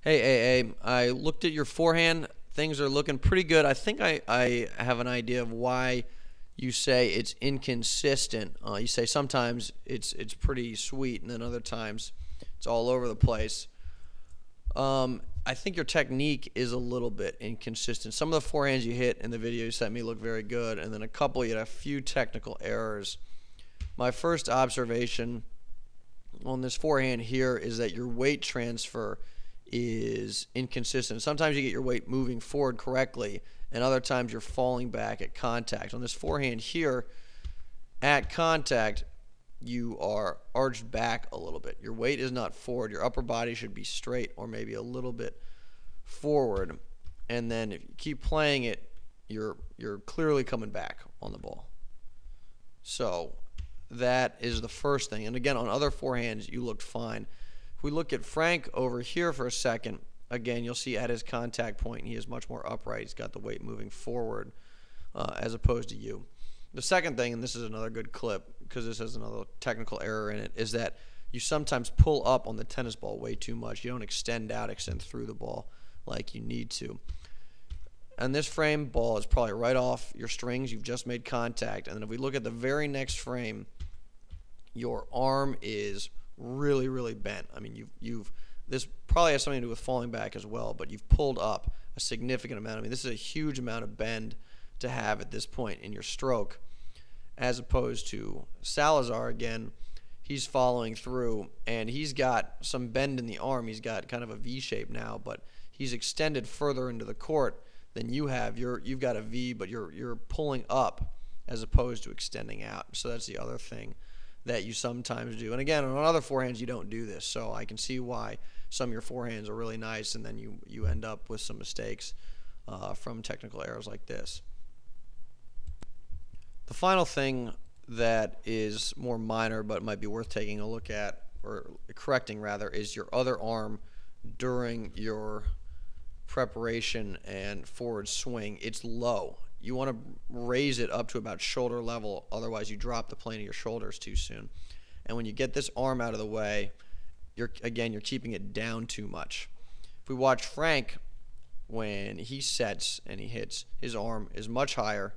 Hey, I looked at your forehand. Things are looking pretty good. I think I have an idea of why you say it's inconsistent. You say sometimes it's pretty sweet, and then other times it's all over the place. I think your technique is a little bit inconsistent. Some of the forehands you hit in the video you sent me look very good, and then a couple you had a few technical errors. My first observation on this forehand here is that your weight transfer is inconsistent. Sometimes you get your weight moving forward correctly, and other times you're falling back at contact. On this forehand here, at contact, you are arched back a little bit. Your weight is not forward. Your upper body should be straight or maybe a little bit forward. And then if you keep playing it, you're clearly coming back on the ball. So that is the first thing. And again, on other forehands, you looked fine. If we look at Frank over here for a second, again, you'll see at his contact point, he is much more upright. He's got the weight moving forward as opposed to you. The second thing, and this is another good clip because this has another technical error in it, is that you sometimes pull up on the tennis ball way too much. You don't extend out, extend through the ball like you need to. And this frame, ball is probably right off your strings. You've just made contact. And then if we look at the very next frame, your arm is really, really bent. I mean, this probably has something to do with falling back as well, but you've pulled up a significant amount. I mean, this is a huge amount of bend to have at this point in your stroke, as opposed to Salazar. Again, he's following through, and he's got some bend in the arm. He's got kind of a V shape now, but he's extended further into the court than you have. You've got a V, but you're pulling up as opposed to extending out. So that's the other thing that you sometimes do. And again, on other forehands, you don't do this. So I can see why some of your forehands are really nice, and then you end up with some mistakes from technical errors like this. The final thing that is more minor but might be worth taking a look at, or correcting rather, is your other arm during your preparation and forward swing. It's low. You want to raise it up to about shoulder level, otherwise you drop the plane of your shoulders too soon. And when you get this arm out of the way, you're keeping it down too much. If we watch Frank, when he sets and he hits, his arm is much higher.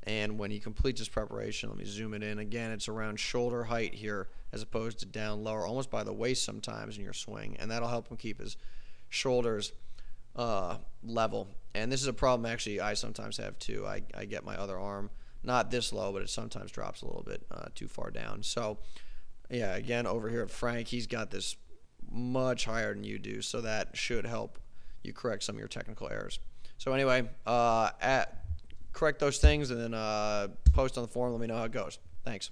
And when he completes his preparation, let me zoom it in. Again, it's around shoulder height here as opposed to down lower, almost by the waist sometimes in your swing. And that'll help him keep his shoulders level. And this is a problem actually I sometimes have too. I get my other arm not this low, but it sometimes drops a little bit too far down. So, yeah, again, over here at Frank, he's got this much higher than you do, so that should help you correct some of your technical errors. So anyway, correct those things and then post on the forum. Let me know how it goes. Thanks.